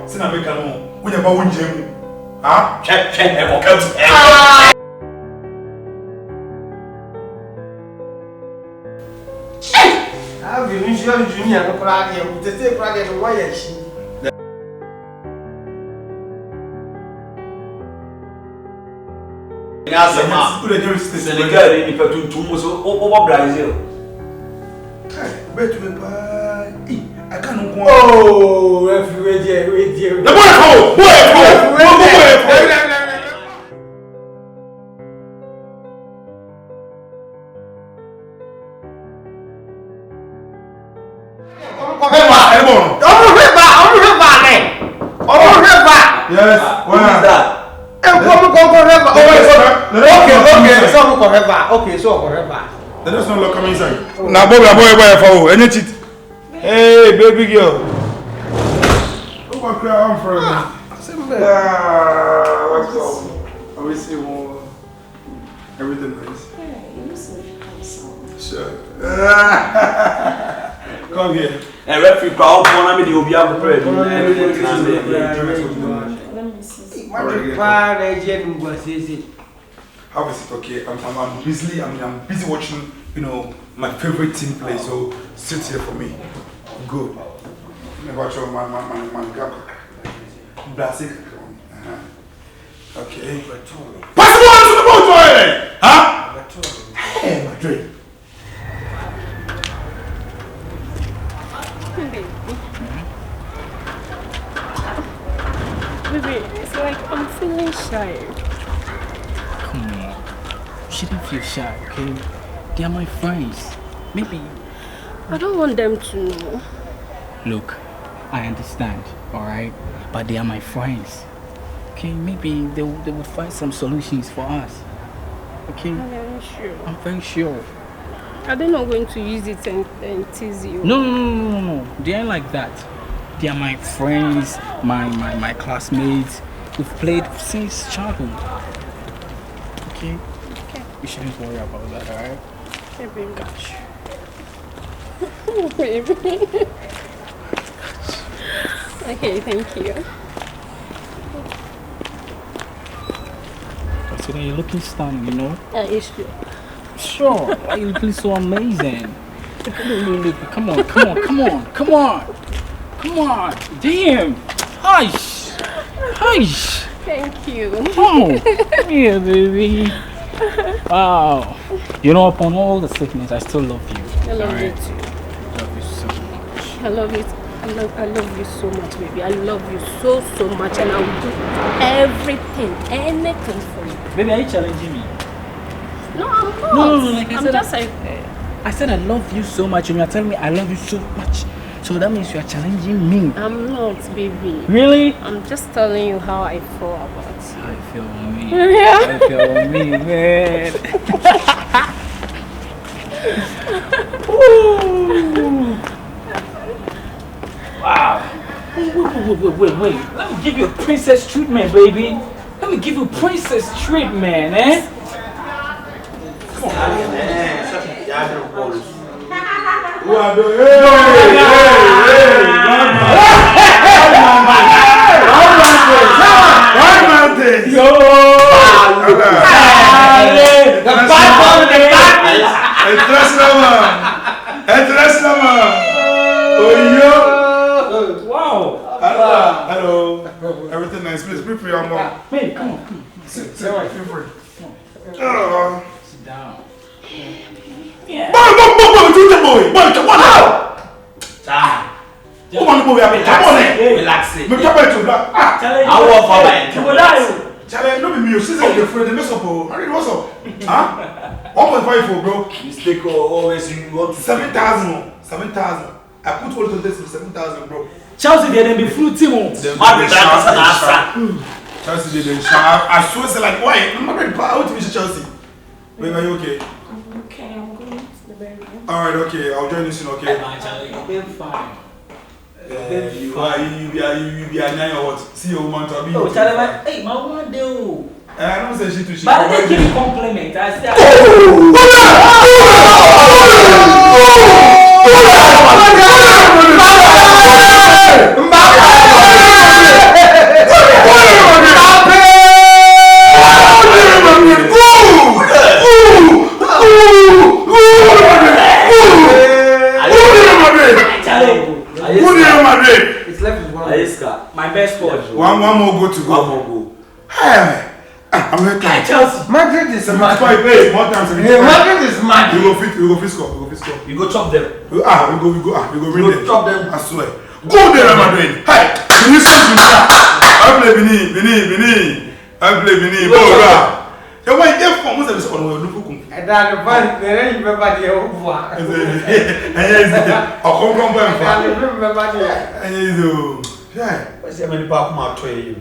Sina make no. We never win jam. Ah, check e mo count. Ah, we need you junior no kra dey. We dey kra dey no why she. Senegal ni pa tuntum so o Brazil. Bet me pa. I can't go. Oh, referee there. The boy. Yes. What is that? Okay, so forever. Then that's not look come inside. Now, boy, for any cheat. Hey, baby girl. Oh, my God, I'm for what's up? I will see more. Everything nice. Yeah, you look so handsome. Sure. Come here. And referee crowd corner me the obi am bread. Let me see. Have a seat, okay? I'm busy watching, my favorite team play. So sit here for me. Good. Watch your man. Blasik. Okay. Pass the ball to the boat, huh? Hey, Madrid. Baby, it's like I'm feeling shy. Come on. You shouldn't feel shy, okay? They are my friends. Maybe. I don't want them to know. Look, I understand, alright? But they are my friends. Okay, maybe they will find some solutions for us. Okay? I'm very sure. I'm very sure. Are they not going to use it and tease you? No. They ain't like that. They are my friends, my classmates. We've played since childhood. Okay? Okay. You shouldn't worry about that, alright? Okay, baby. Gosh. Baby. Okay, thank you. So then you're looking stunning, you know? It's true. Sure. Why are you looking so amazing? Look. Come on. Damn. Hush. Thank you. Oh. Yeah, baby. Wow. You know, upon all the sickness, I still love you. I love you Alright? too. I love you so much. I love it. I love you so much, baby. I love you so much, and I will do anything for you. Baby, are you challenging me? No, I'm not. No, like I I'm said, just like. I said I love you so much, and you're telling me I love you so much. So that means you're challenging me. I'm not, baby. Really? I'm just telling you how I feel about it. I feel me. Yeah. I feel me, man. Wow. Wait. Let me give you a princess treatment, baby. Let me give you princess treatment, eh? Come on. Wow. Hello. Everything nice. Please prepare your mom. Hey, come on. Sit right. Feel free. Sit down. Boy, come on now. Come on, boy, come on. Relax it. Me come back to black. I walk for it. Challenge, no be me. She's like your friend. They mess up. Married, what's up? Huh? 1.5 for bro. Mistake always you want 7,000. 7,000. I put all to this for 7,000, bro. Chelsea, they be fruity ones. Chelsea didn't shout. I swear, it's like, why? I'm not ready to out to Chelsea. Babe, are you okay? I'm okay. I'm going to the bedroom. Alright, okay. I'll join you soon, okay? You've been fine. You be a nyan or what? See your woman to be. Oh, Charlie, hey, my woman do. I don't say she to she. But I didn't give you compliment. I said. One more go to go. One more go. Hey, I'm here. Chelsea. Madrid is mad. More times. Madrid is mad. We go fit score. You go chop them. We go win them. Chop them. I swear. Go there, Madrid. Hey, you see me? I play Vini. Bora. You want to from most of this on look. And then the bad, they remember the old one. And Remember the. yeah. What's the many part my toy?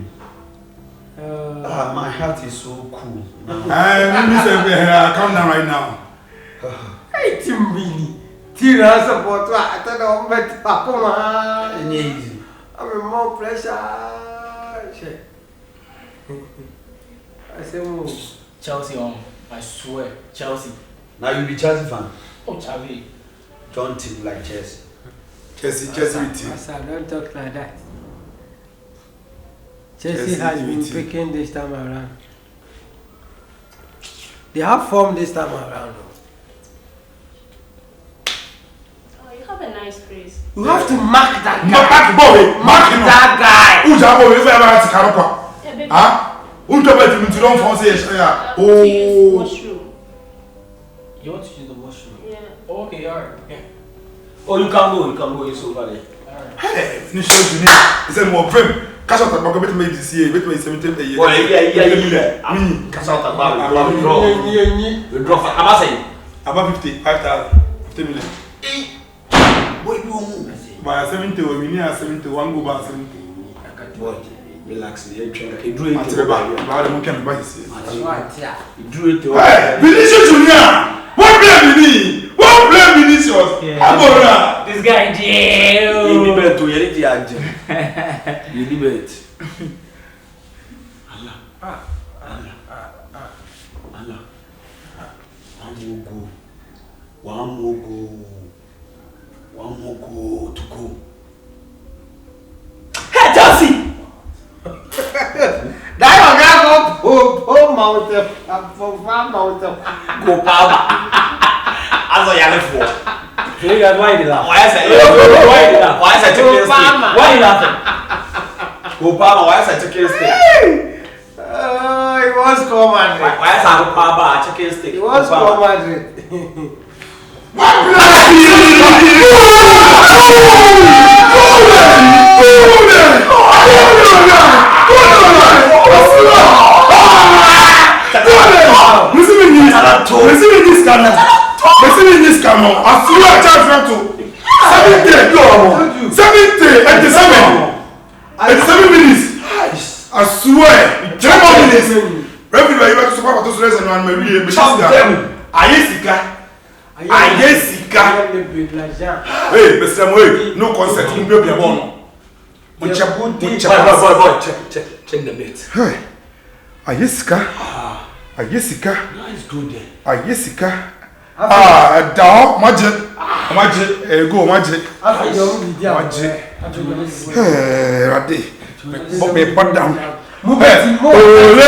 My heart is so cool. Calm down right now. Hey, Timbini. Tina support. I thought I'm better. Come on. Easy. I'm more pressure. I say move. Chelsea on. I swear. Chelsea. Now you be Chelsea fan. Oh, Chavi. Don't think like Chelsea. Chelsea with you. Asa, don't talk like that. Chelsea Chelsea has been with you. picking this time around. They have form this time around. Oh, you have a nice face. You have to mark that guy. Mark that guy. Who's that boy? If I ever to Karopa. Yeah, baby. Huh? Who told me to don't fancy To use Oh. washroom. You want to use the washroom? Yeah. Oh, okay, alright. Yeah. Oh, you can go. It's over there. Alright. Hey, finish what you need. He said more frame. Cash out at Baka made this year. Wait, 17 years. Boy, yeah. Cash out the bar. We draw. I'm saying. About 55,000. 50 million. Boy, you move. By 70, we need 71 go by 70. Boy, relax. You drew it. You drew it. Hey, Vinicius Junior! What blame Vinicius? Yeah. This guy in jail. You liberate to your You liberate. Allah. One more go to go. Hey, Chelsea. That guy go mountain. From mountain. Go power. As I yell for. So you guys, why you laugh? Why is I taking this thing? Why you laughing? Go power. Why is I taking this thing? It was command. Why is I go power? Taking this thing. It was command. Listen in this canon. I swear I charge them to 87 minutes. I swear. 10 more minutes. Revenue, you have to support those lessons and Marie. Ayesika. Hey, Mr. Moe, no concert. You will be a one. Check the bit. Hey, Ayesika. Nice good there. Ayesika. Magic. Go, magic. Hey, Rade. But me put down. Hey, ole.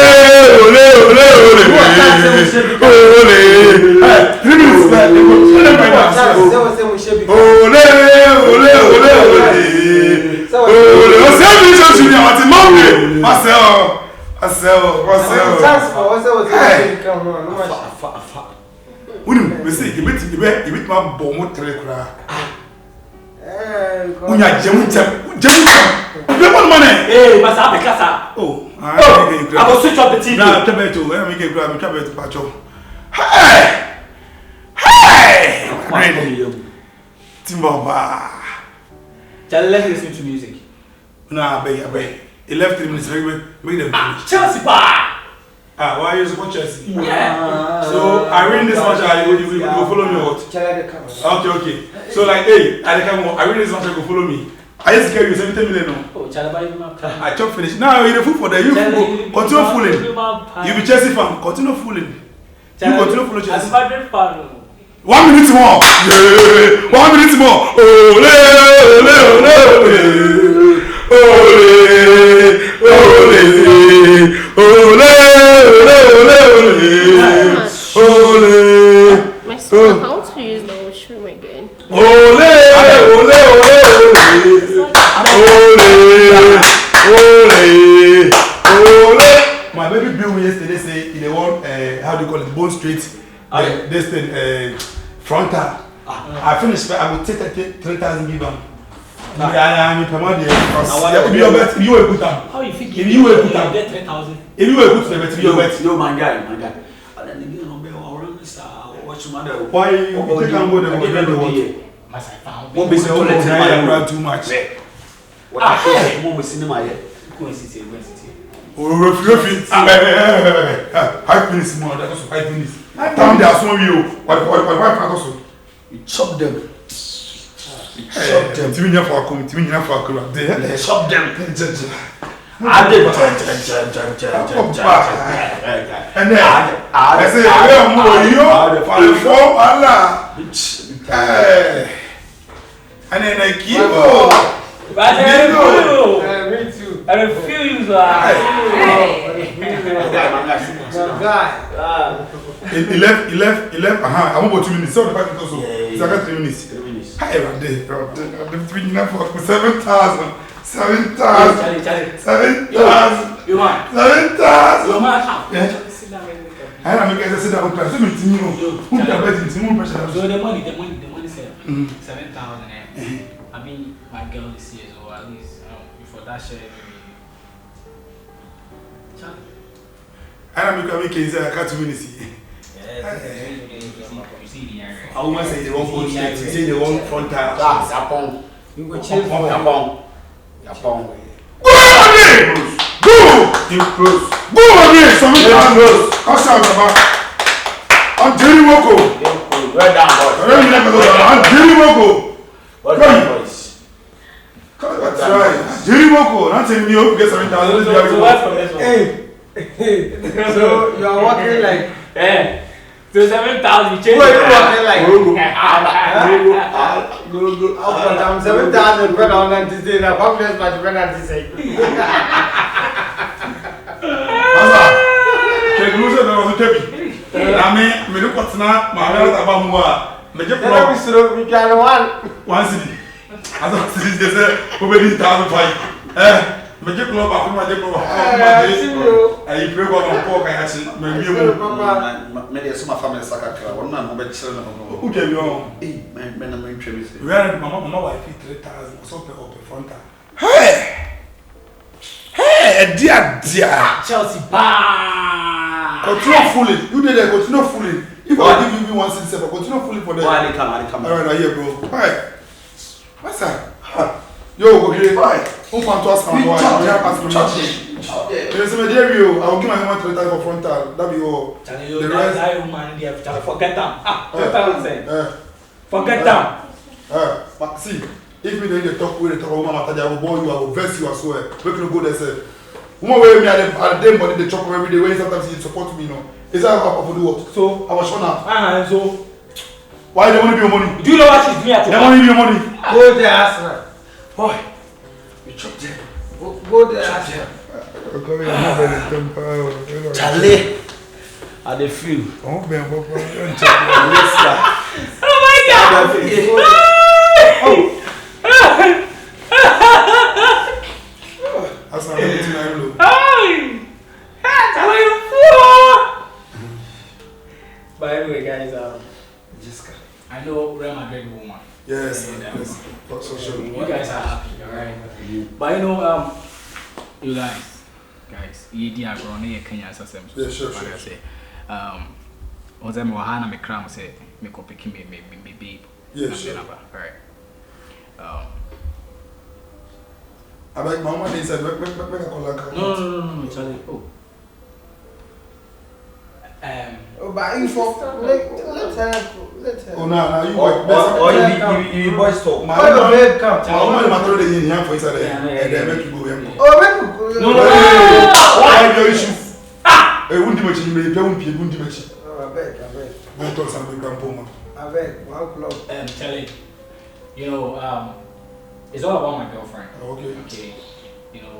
We say you bit my bomb trekra. Unya jam. You want money? Hey, Masa Bekasa. Oh, I will switch off the TV. Now, tell me to let me get grab me to patch up. Hey! Timba. Let's listen to music. Nah, baby. 11 minutes, make them finish. Chelsea bar. Why you support Chelsea? Yeah. So I win this match, you go follow me or what? Okay. So like, hey, I win this match, you go follow me. I just carry you 70 million now. Oh, I chop finish. Now you're the fool for that. You continue fooling. You be Chelsea fan, continue fooling. You continue fooling Chelsea. 1 minute more. Yeah. 1 minute more. Ole. My son, how to use the washroom again? Ole. Ole. say they want how do you call it, bone straight, this thing, frontal. I finished, I will take 3,000 give them. I'm promoted. If you bet, you will put them. How you think if you will put them? Get 3,000. If you will put them, bet you bet. No, my guy. And then you know, what's your mother? Why you take and go there? Must I found? Won't be so too much. What was cinema yet? Go and sit here. Oh, refi. 5 minutes more. That was 5 minutes. Time they are small you. What? You chop them. You chop them. Timi nya for come. Timi nya for come. They chop them. I did. And then I say, "Where more you? For Allah." And then I keep on. Me too. I refuse. He left. I'm about 2 minutes. So the back also. It's like 3 minutes. 3 minutes. Hi, I'm between enough for 7,000. 7,000. 7,000. You want? 7,000. You want? I don't make sit down. So many things. Who can bet in Timon pressure? So the money said 7,000. I mean, my girl is here, so at least before that share. I don't make it I can't 2 minutes. I almost say they won't go straight. Say they won't front tire. That's Japon. You go change for Japon. Go again! Go! Go again! Come on, I'm Jerry Moko. Right down, boy. I'm Jerry Moko. What's that voice? That's right. Jerry Moko. Not saying you get 7,000. Hey. So you are walking like. So 7,000 you change. Who are you walking like? I'm 7,000 better on that today. Now, how much much better to say? Check loose the was kepi. I mean, me look what's not my about more. Me just we can one city. As I see this, probably 1,005. Me just club back my depot. I pray God on pork. I actually me there's my family sakakra. One man who bet children. Who can you on? Man, I'm interested. We are mama wife 3,000 or something up the front. Hey, dear. Chelsea bye. Continue fooling. You did that. Continue fooling. If I give you 167, continue fooling for them. Why they come? All right, I hear, bro. Hi. What's that? Yo, okay. Hi. Who want to ask me why? We have asked me. There's a material. I will give my woman 3,000 for frontal. That be all. The rest, I woman there. Forget them. Forget them. But see, if we don't talk with the talk about matter, I will bore you. I will verse you as well. We can go there, sir. Woman wear me at them, but they chop every day. When sometimes you support me, you know. Is that how I do what? So I was shown out. So why they want to be your money? Do you know what she's doing at they want to be your money. Go there, Arsenal. Boy, you chop them. Go there, Arsenal. Charlie, I dey feel. Oh my God! That's not anything I know. But anyway, guys, Jessica, I know Real Madrid woman. Yes. So sure. You guys are happy, alright? But you know, you guys, you did a grown here, Kenya, yeah, sure. Was I Mohana me crown say me copy me babe. Yeah, sure. Alright. I like my mama inside. Make a call. No, Charlie. But you for let her. Oh, now you or you boys talk. My mama ma throw the in here for inside there. And then make you go here. Oh, make you go. No. Why your issue? Wundi machi me pe wumpi wundi machi. I beg. Don't talk some grandpa. I beg. 1 o'clock. Charlie, you know, it's all about my girlfriend. Okay. You know.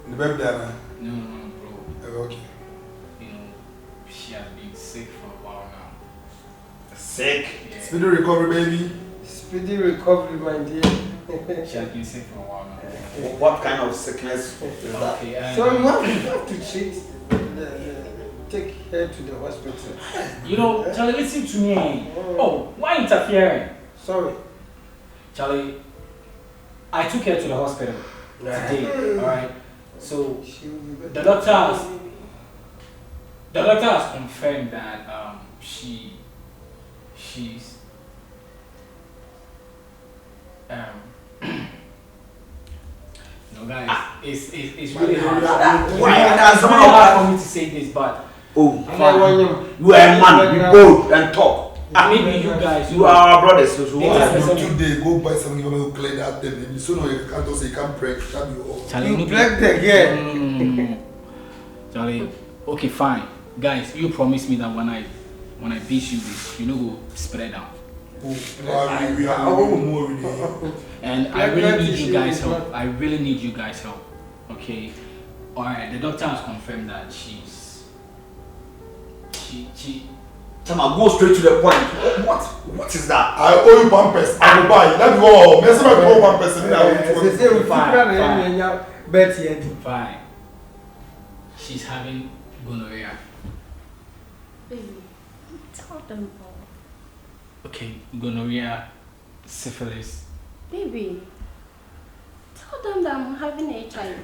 The baby there. No, bro. Okay. You know, she has been sick for a while now. Sick? Yeah. Speedy recovery, baby. Speedy recovery, my dear. She has been sick for a while now. What kind of sickness is that? Okay, So you have to treat. take her to the hospital. You know, Charlie, listen to me. Oh, why interfering? Sorry. Charlie, I took her to the hospital today, alright? So, the doctor has confirmed that she's no guys, it's really hard. It's really hard for me to say this, but you are a man, be bold and talk. Maybe you guys, you are our brothers. So today, go buy something you want to clear that thing. And so no, you can't just say you can't break. That you all. You break the girl. Charlie, okay, fine, guys. You promise me that when I beat you this, you know, go spread out. We are more with you. And I really need you guys' help. I really need you guys' help. Okay. All right. The doctor has confirmed that she. Tama, go straight to the point. What is that? I owe you pampers. I will buy. Let me go. Let's not go pampers. Fine. She's having gonorrhea. Baby, tell them all. Okay, gonorrhea, syphilis. Baby, tell them that I'm having HIV.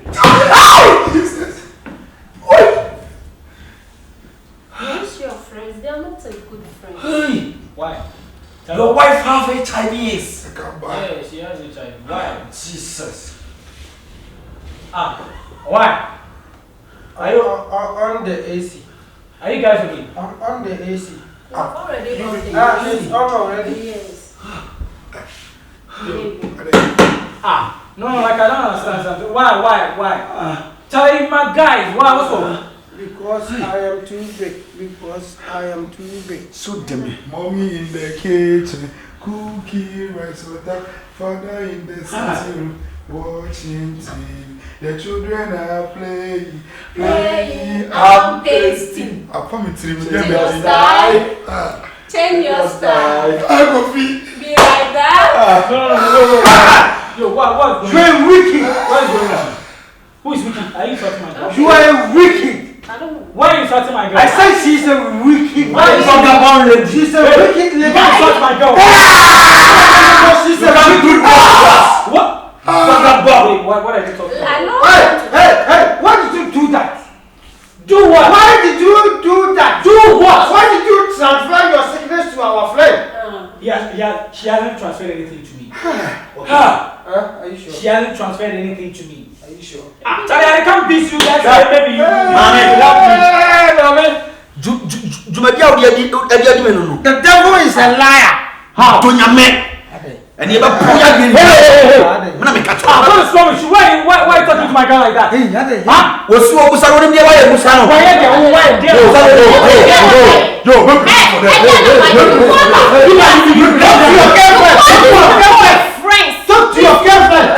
Yes, your friends, they are not a good friend. Hey! Why? Your wife have HIV. Yeah, she has HIV. Why? Jesus. Why? Are you on the AC? Are you guys with me? On the AC. I've already on the It's on already? Yes. Baby. No, like I don't understand something. Why? Charlie, my guys, why? What's wrong? Because I am too big. So damn. Mommy in the kitchen, cookie, rice, water, father in the sitting room, watching TV. The children are playing, I'm tasting. I promise to Change your style. Change your style. I go feed. Be like that. No. Yo, what? You are wicked. What is going on? Who is wicked? Are you insulting my girl? You are wicked. I don't know. Why are you insulting my girl? I said she's a wicked. Why are you talking about lady? She's a wicked lady. Why insult my girl? She's a wicked. What? Wait, what are you talking about? I know. Hey, why did you do that? Do what? Why did you do that? Do what? Why did you transfer your sickness to our friend? She hasn't transferred anything to me. Are you sure? She hasn't transferred anything to me. Are you sure? Charlie, I can't beat you guys. Maybe you. The devil is a liar. How? And you have What is wrong with you? Why are you talking to my girl like that? Huh? Talk to your girlfriend.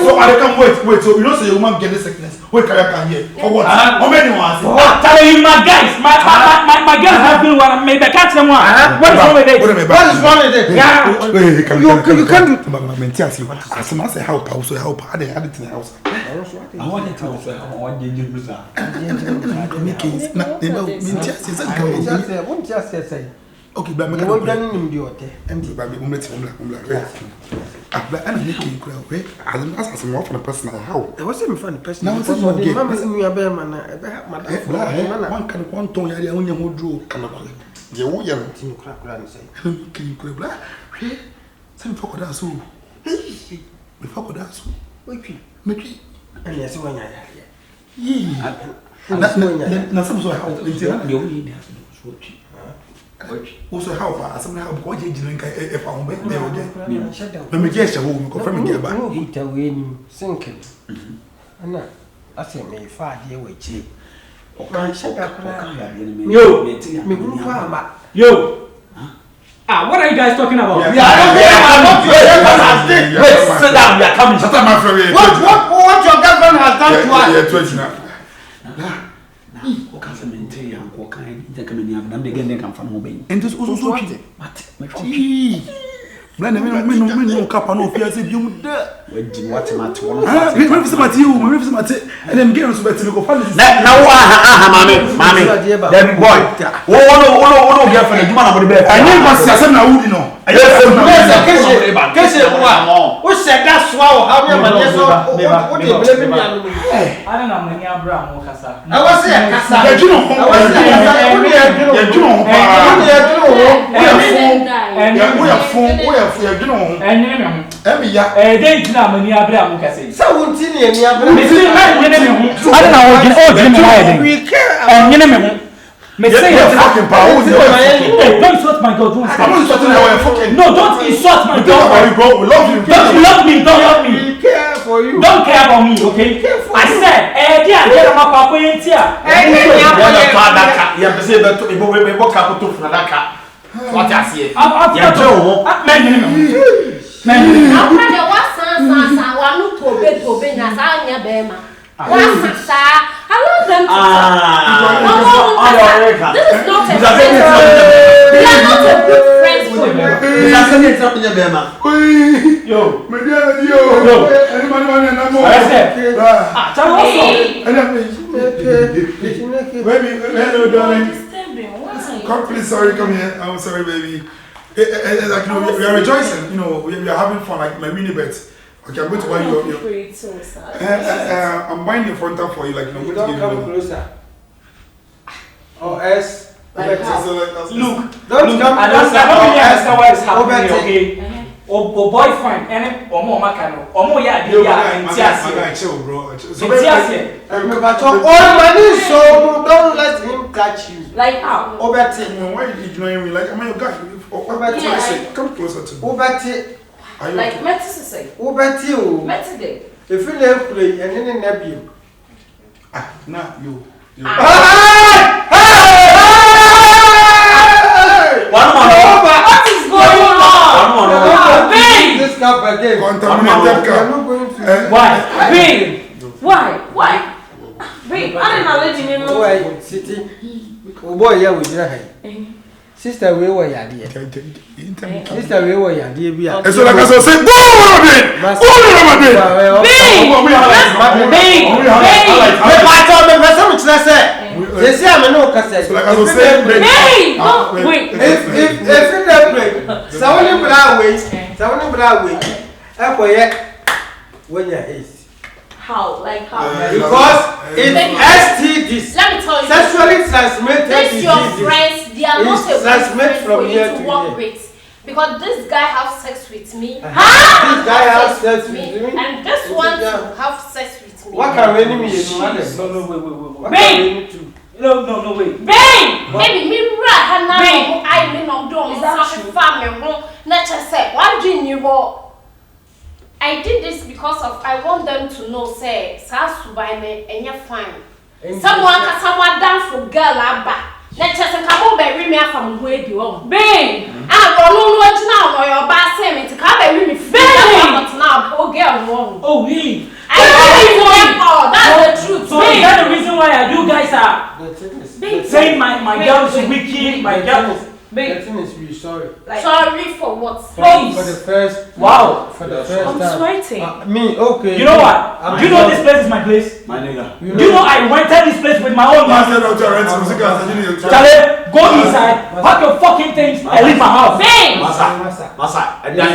So I can't wait. So you don't say your mom get the sickness. Wait, can hear? For what? How many ones? Telling you, my guys, my girls have been one. Maybe I can't say one. What is wrong with it? What is wrong with it? Yeah. You can't do. I say help. Also help. I did it in the house. I want to tell you. Okay, but I'm going to empty by me. But I'm making crowd. I'm asking more for the person I how. I wasn't from the person. Now, it's not game. One can one tone area when you drew. Can I call it? The old young thing crack and say, King Crabla. Some folk that so. Before that so. Make it. And yes, when I Now, some so how also how far some how what you drink if I'm back there again. Let me guess home confirm get back. He tell him sinking. And I say me 5 years with you. Yo. What are you guys talking about? Sit down, we are coming. Shut up, my friend. What your girlfriend has done to us? And this also what? Blend me no cap no fear say you there. We di mathematics one. Me fi mate you, me fi mate. And them girls bet me go fall. Now mommy. Them boy. Oh no girlfriend adwuma na body be. I need to see some na wudi no. Kese kwa. Wo se da so a wo ha me ma ne so. Wo de blame me anu. I don't know many Abraham mo kasa. I was say kasa. Ya juno ho. I was say kasa. Wo de Ya juno ho. Ya juno ho. Enye me ho. Emi ya. Dey tina many Abraham mo kasa. Sa wo ntini eni abra. Me say enye me ho. I don't know me why We care. enye me ho. Me say you're fucking power. Hey, don't insult my God. I'm not insulting how you're fucking. No, don't insult my Don't worry, God. bro. We love you. Don't love me. Don't love me. We care for you. Don't care about me, okay? I said, dear, get my papa in here. Ya be say be to me bo ka to funa daka. What you say? I'm Joe. Now, brother, what's one to obey na sa nya bema. What's sa? I want them to this is not a friend. We are not a good friends for you. That's the thing that you be ma. Yo. Yo. Anybody na mo. I said. Tell Baby, hello darling. Come please, sorry, come here. I'm sorry, baby. Like, you know, we are rejoicing. You know, we are having fun. Like my mini bet. Okay, I'm going to buy you. I'm buying your frontal for you. Like, you know, I'm going to give you. Closer. Oh, S. Like how? Look. Don't come. I don't really understand what is happening, okay? O boyfriend, and Omo Makano. Omo ya Yo, dia I got chill, bro. So, all money, so don't let him touch you. Like how? Obeti. why are you ignoring me? Like, am I your guy? Obeti. Come closer to me. Obeti. Are you Like okay? Metis say. Obeti o. Metis day. If you let play and then nebi. Nah, you. One more. What is going on? Babe! This cup again. Contaminated We are car. not going to. Why? Babe! Why? Babe, I didn't let you know. Why, City? Oh boy, yeah, we did. Sister, we were yadi. Sister, we were yadi. And so, like I said, say, go Babe! They say I'm no cassette. So, like I was saying, Babe! Oh, wait. If you don't play, someone Broadway, when you're ace. How? Like how? Because it's STDs. Let me tell you. Sexually transmitted This your diseases. friends, they are not a good transmitted friend from for you here to to work here. with. Because this guy have sex with me. This guy has sex with me. And this one to have sex with me. What can we mean? No, wait. Babe! No, wait. Babe! Baby, me right hand Babe. now. I mean, I'm doing Is that such a true? family. Nature said, why do you know? I did this because of I want them to know, say, Sasubaime, and you're fine. Someone dance for girl, Abba. Nature said, come on, bury me from where you are. Babe! I don't know now, or your boss say me to come bury me. Babe! Now, oh, girl, Oh, really? I don't know. That's the truth. So is that the reason why you guys are saying my girl is wicked, my girl is... The thing is, we're sorry. Like, sorry for what? For the first. Wow. For the first I'm time. sweating. Me, okay. You know what? You know this place is my place? My nigga. You know I rented this place with my own money. Charlie, go inside, pack your fucking things, and leave my house. Babe! Masa. And then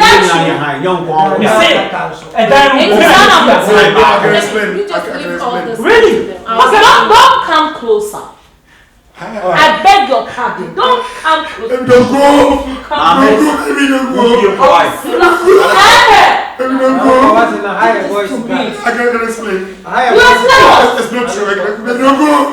You see? And then It's none of that. You just leave all this. Really? Don't come closer. I beg your pardon. Don't come closer. Don't go. Come Don't go. What's in a higher voice? I can't explain. Higher Yes, voice. It's not true. Don't go.